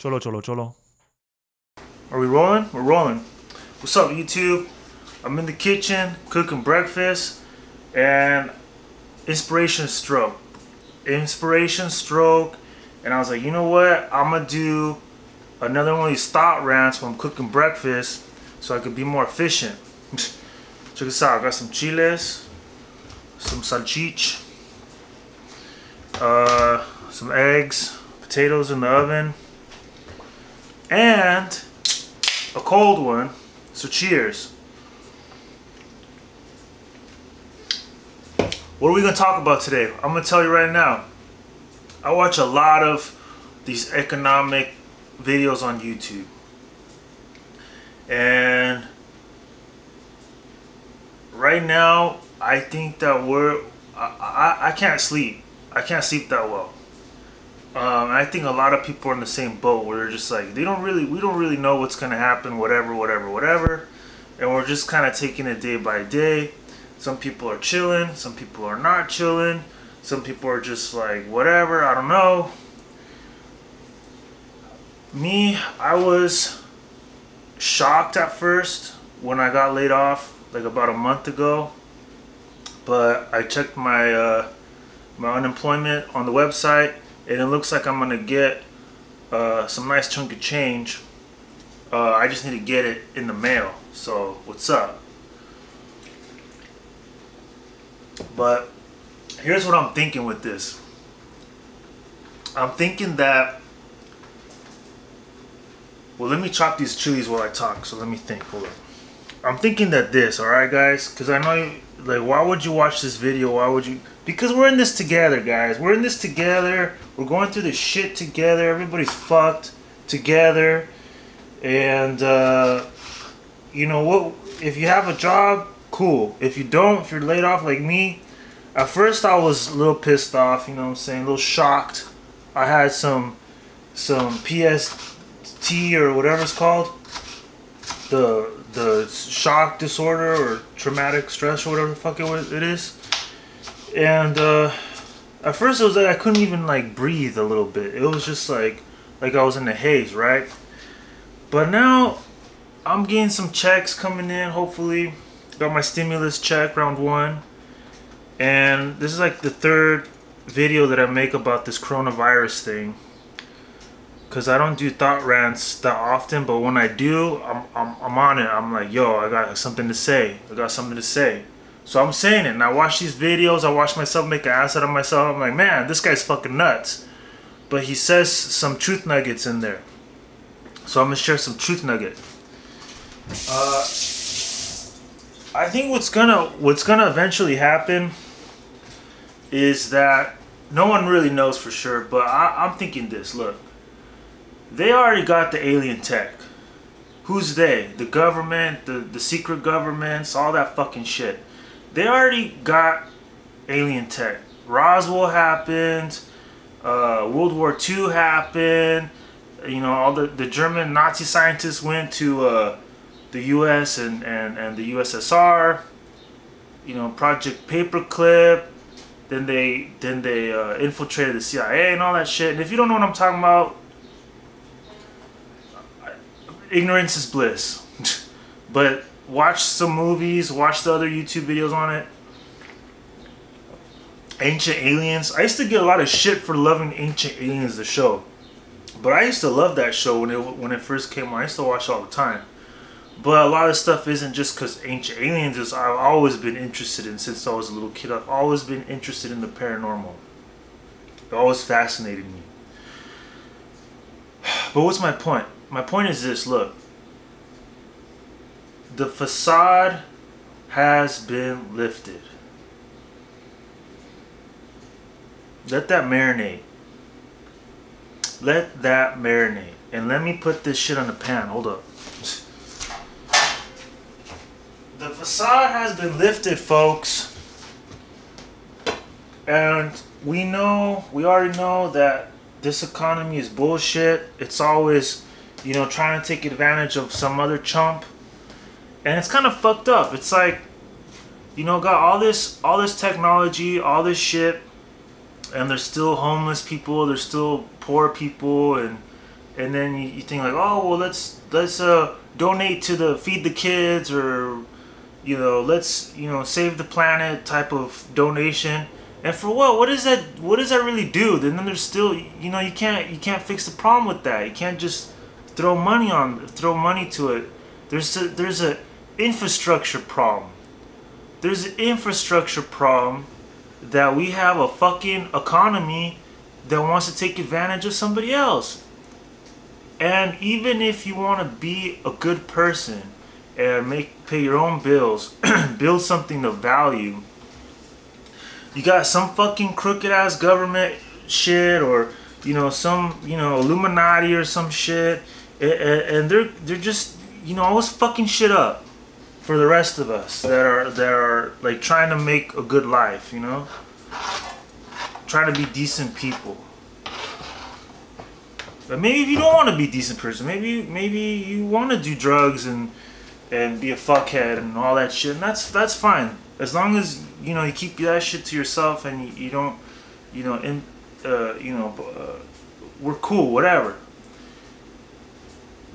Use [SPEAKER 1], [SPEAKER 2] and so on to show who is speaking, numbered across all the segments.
[SPEAKER 1] Cholo, cholo, cholo.
[SPEAKER 2] Are we rolling? We're rolling. What's up, YouTube? I'm in the kitchen cooking breakfast and inspiration stroke. Inspiration stroke. And I was like, you know what? I'm going to do another one of these thought rants when I'm cooking breakfast so I could be more efficient. Check this out. I got some chiles, some salchicha, some eggs, potatoes in the oven, and a cold one. So cheers. What are we going to talk about today? I'm going to tell you right now. I watch a lot of these economic videos on YouTube. And right now, I think that I can't sleep. I can't sleep that well. I think a lot of people are in the same boat where they're just like, we don't really know what's going to happen, whatever. And we're just kind of taking it day by day. Some people are chilling, some people are not chilling. Some people are just like, whatever, I don't know. Me, I was shocked at first when I got laid off, like about a month ago. But I checked my my unemployment on the website, and it looks like I'm gonna get some nice chunk of change. I just need to get it in the mail. So what's up? But here's what I'm thinking with this. I'm thinking that, well, let me chop these chilies while I talk, so let me think. Hold on. I'm thinking that this, alright guys, because I know you, like, why would you watch this video? Why would you? Because we're in this together, guys. We're in this together. We're going through this shit together. Everybody's fucked together. And you know what, if you have a job, cool. If you don't, if you're laid off like me, at first I was a little pissed off, you know what I'm saying, a little shocked. I had some PST or whatever it's called, the shock disorder or traumatic stress or whatever the fuck it is. And at first it was like I couldn't even like breathe a little bit. It was just like I was in a haze, right? But now I'm getting some checks coming in, hopefully. Got my stimulus check, round 1. And this is like the 3rd video that I make about this coronavirus thing. Because I don't do thought rants that often, but when I do, I'm on it. I'm like, yo, I got something to say. I got something to say. So I'm saying it. And I watch these videos. I watch myself make an ass out of myself. I'm like, man, this guy's fucking nuts. But he says some truth nuggets in there. So I'm going to share some truth nugget. I think what's gonna eventually happen is that no one really knows for sure, but I'm thinking this. Look, they already got the alien tech. Who's they? The government, the secret governments, all that fucking shit. They already got alien tech. Roswell happened. World War II happened. You know, all the German Nazi scientists went to the U.S. and the USSR, you know, Project Paperclip. Then they infiltrated the CIA and all that shit. And if you don't know what I'm talking about, ignorance is bliss. But watch some movies, watch the other YouTube videos on it. Ancient Aliens. I used to get a lot of shit for loving Ancient Aliens, the show. But I used to love that show when it first came on. I used to watch it all the time. But a lot of stuff isn't just because Ancient Aliens is. I've always been interested in since I was a little kid. I've always been interested in the paranormal. It always fascinated me. But what's my point? My point is this, look. The facade has been lifted. Let that marinate. Let that marinate. And let me put this shit on the pan. Hold up. The facade has been lifted, folks. And we already know that this economy is bullshit. It's always, you know, trying to take advantage of some other chump. And it's kind of fucked up. It's like, you know, got all this technology, all this shit, and there's still homeless people, there's still poor people, and and then you think like, oh well, let's donate to the feed the kids, or let's save the planet type of donation. And for what? What does that really do? Then there's still you can't fix the problem with that. You can't just throw money to it. There's a infrastructure problem. There's an infrastructure problem that we have a fucking economy that wants to take advantage of somebody else. And even if you want to be a good person and pay your own bills, build something of value, you got some fucking crooked ass government shit, or some Illuminati or some shit, and they're just always fucking shit up for the rest of us that are like trying to make a good life, trying to be decent people. But maybe if you don't want to be a decent person, maybe you want to do drugs and be a fuckhead and all that shit, and that's fine, as long as you keep that shit to yourself and you don't we're cool, whatever.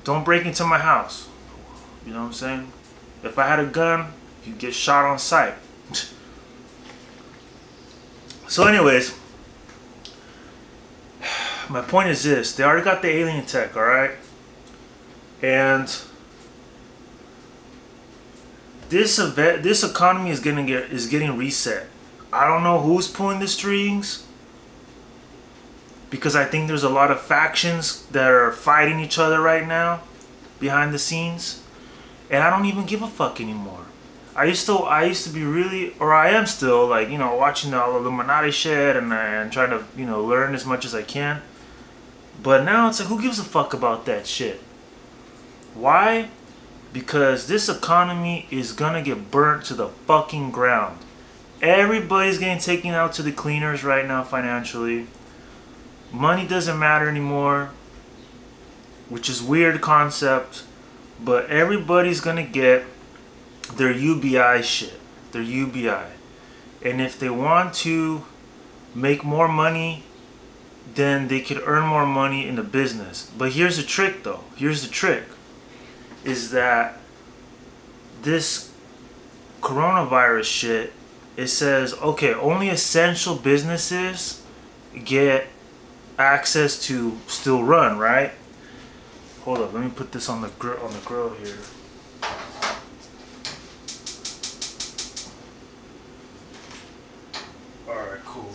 [SPEAKER 2] Don't break into my house. You know what I'm saying? If I had a gun, you'd get shot on sight. So anyways, my point is this: they already got the alien tech, all right, and this economy is getting reset. I don't know who's pulling the strings, because I think there's a lot of factions that are fighting each other right now behind the scenes, and I don't even give a fuck anymore. I used to be really, or I am still, like, watching all the Illuminati shit and trying to learn as much as I can. But now it's like, who gives a fuck about that shit? Why? Because this economy is gonna get burnt to the fucking ground. Everybody's getting taken out to the cleaners right now financially. Money doesn't matter anymore, which is a weird concept, but everybody's gonna get their UBI shit, their UBI. And if they want to make more money, then they could earn more money in the business. But here's the trick though, here's the trick, is that this coronavirus shit, it says, okay, only essential businesses get access to still run, right? Hold up, let me put this on the grill here. Alright, cool.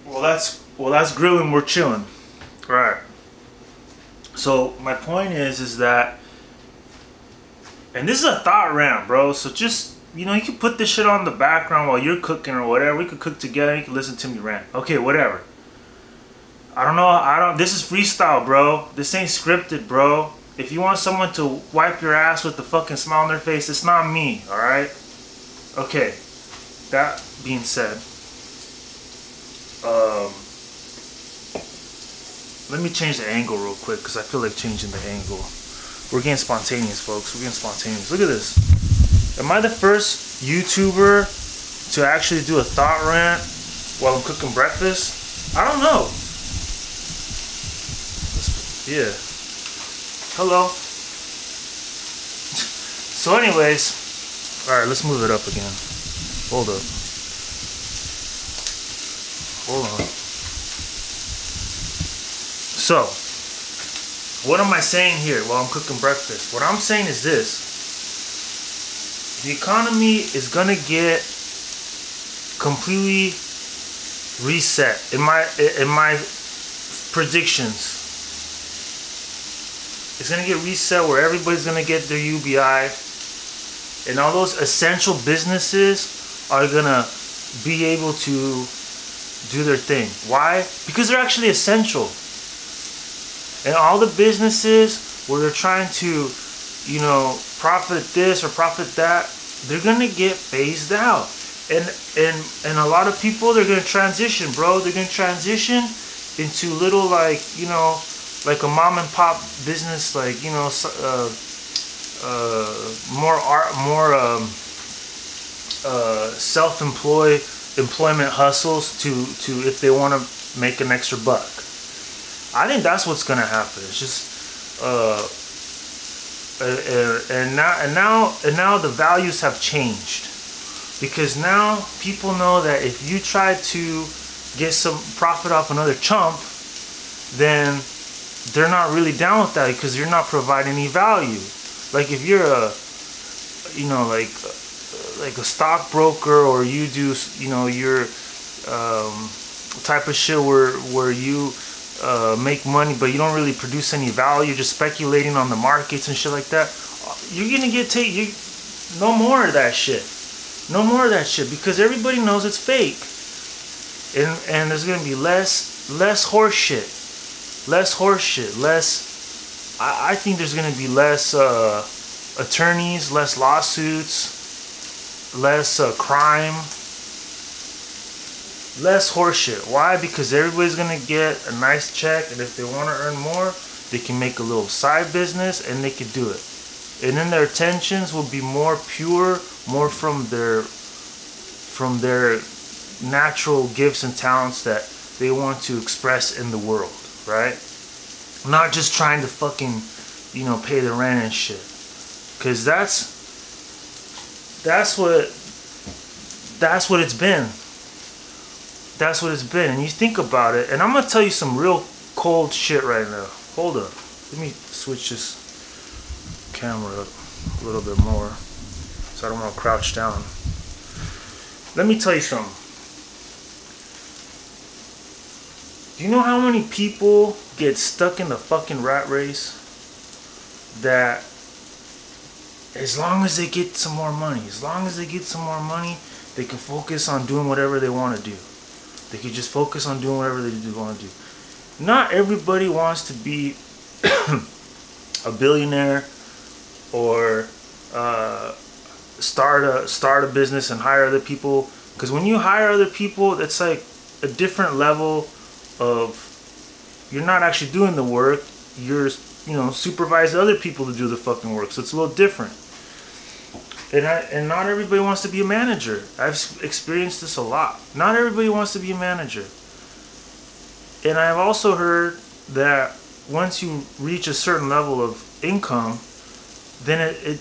[SPEAKER 2] Well that's grilling, we're chilling. Alright. So my point is that, and this is a thought rant, bro, so just you can put this shit on the background while you're cooking or whatever. We could cook together, you can listen to me rant. Okay, whatever. I don't know, this is freestyle, bro. This ain't scripted, bro. If you want someone to wipe your ass with the fucking smile on their face, it's not me, alright? Okay, that being said, let me change the angle real quick, because I feel like changing the angle. We're getting spontaneous, folks. We're getting spontaneous. Look at this. Am I the first YouTuber to actually do a thought rant while I'm cooking breakfast? I don't know. Yeah. Hello. So anyways, alright, let's move it up again. Hold up. Hold on. So, what am I saying here while I'm cooking breakfast? What I'm saying is this. The economy is gonna get completely reset in my predictions. It's gonna get reset where everybody's gonna get their UBI, and all those essential businesses are gonna be able to do their thing. Why? Because they're actually essential. And all the businesses where they're trying to, profit this or profit that, they're gonna get phased out. And a lot of people, they're gonna transition, bro. They're gonna transition into little, like a mom and pop business, like more self-employment hustles to if they want to make an extra buck. I think that's what's gonna happen. It's just and now the values have changed, because now people know that if you try to get some profit off another chump, then they're not really down with that, because you're not providing any value. Like if you're a, you know, like a stockbroker, or you do, you know, your type of shit where you make money but you don't really produce any value, you're just speculating on the markets and shit like that, you're gonna get no more of that shit. No more of that shit, because everybody knows it's fake. And there's gonna be less horse shit. Less horse shit. Less, I think there's gonna be less attorneys, less lawsuits, less crime, less horse shit. Why? Because everybody's gonna get a nice check, and if they want to earn more, they can make a little side business and they can do it. And then their intentions will be more pure, more from their natural gifts and talents that they want to express in the world, right? Not just trying to fucking, you know, pay the rent and shit. Cause that's what it's been. That's what it's been. And you think about it, and I'm gonna tell you some real cold shit right now. Hold up. Let me switch this camera up a little bit more, so I don't want to crouch down. Let me tell you something. Do you know how many people get stuck in the fucking rat race that as long as they get some more money, they can focus on doing whatever they want to do. They can just focus on doing whatever they want to do. Not everybody wants to be a billionaire, or start a business and hire other people. Because when you hire other people, that's like a different level of, you're not actually doing the work, you're, you know, supervising other people to do the fucking work. So it's a little different. And not everybody wants to be a manager. I've experienced this a lot. Not everybody wants to be a manager. And I've also heard that once you reach a certain level of income, then it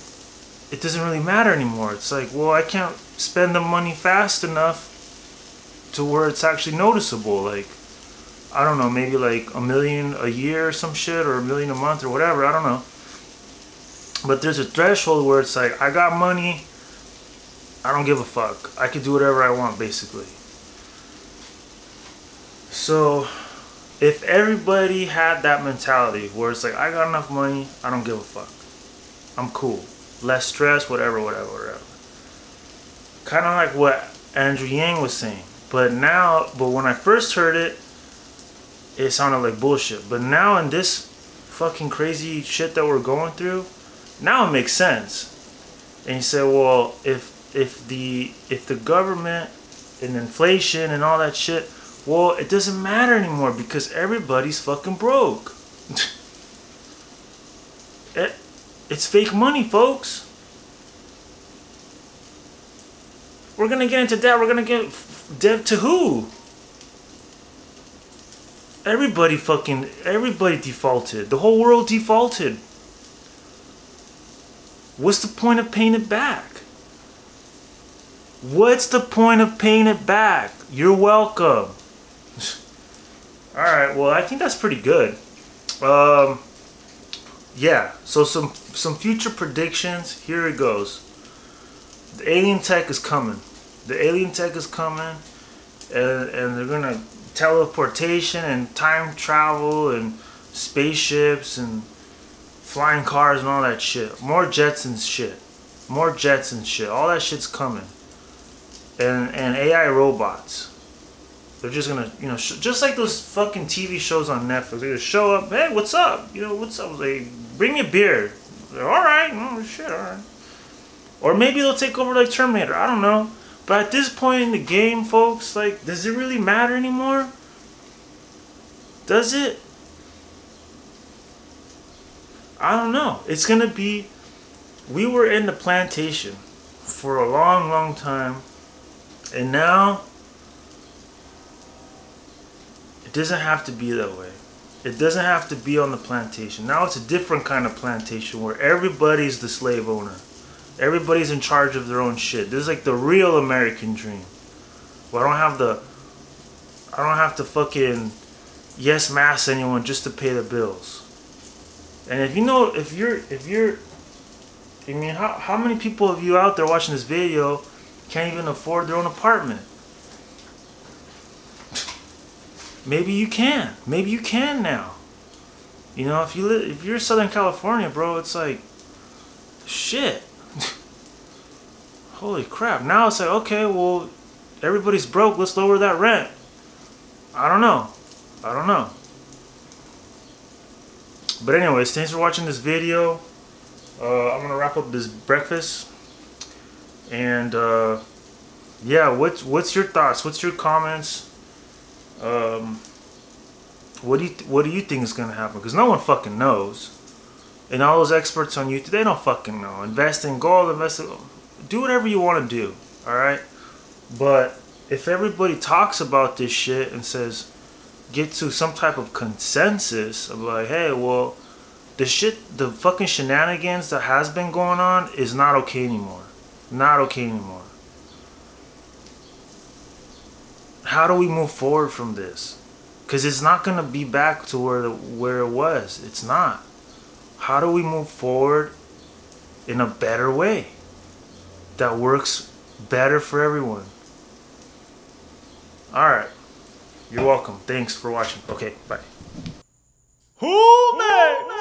[SPEAKER 2] doesn't really matter anymore. It's like, well, I can't spend the money fast enough to where it's actually noticeable. Like, I don't know, maybe like $1 million a year or some shit, or $1 million a month or whatever, I don't know. But there's a threshold where it's like, I got money, I don't give a fuck. I can do whatever I want, basically. So if everybody had that mentality where it's like, I got enough money, I don't give a fuck, I'm cool, less stress, whatever. Kind of like what Andrew Yang was saying. But when I first heard it, it sounded like bullshit. But now, in this fucking crazy shit that we're going through, now it makes sense. And you say, well, if the government and inflation and all that shit, well, it doesn't matter anymore, because everybody's fucking broke. It's fake money, folks. We're gonna get into debt. We're gonna get debt to who? Everybody defaulted. The whole world defaulted. What's the point of paying it back? What's the point of paying it back? You're welcome. Alright, well, I think that's pretty good. Yeah, so some future predictions. Here it goes. The alien tech is coming. And they're gonna teleportation and time travel and spaceships and flying cars and all that shit. More jets and shit. All that shit's coming. And AI robots. They're just gonna, you know, just like those fucking TV shows on Netflix. They just show up, hey, what's up? You know, what's up? They bring me a beer. They're, all right, oh shit, all right. Or maybe they'll take over like Terminator. I don't know. But at this point in the game, folks, like, does it really matter anymore? Does it? I don't know. It's gonna be. We were in the plantation for a long time, and now it doesn't have to be that way. It doesn't have to be on the plantation. Now it's a different kind of plantation where everybody's the slave owner. Everybody's in charge of their own shit. This is like the real American dream. Where I don't have to fucking yes mass anyone just to pay the bills. And if you're I mean, how many people of you out there watching this video can't even afford their own apartment? Maybe you can. Maybe you can now. You know, if you're in Southern California, bro, it's like shit. Holy crap. Now it's like, okay, well, everybody's broke, let's lower that rent. I don't know. But anyways, thanks for watching this video. I'm gonna wrap up this breakfast. And yeah, what's your thoughts? What's your comments? What do you think is gonna happen? Because no one fucking knows. And all those experts on YouTube, they don't fucking know. Invest in gold, do whatever you want to do. Alright? But if everybody talks about this shit and says, get to some type of consensus of like, hey, well, the fucking shenanigans that has been going on is not okay anymore. Not okay anymore. How do we move forward from this? Because it's not going to be back to where it was. It's not. How do we move forward in a better way that works better for everyone? Alright. You're welcome. Thanks for watching. Okay, bye. Who next?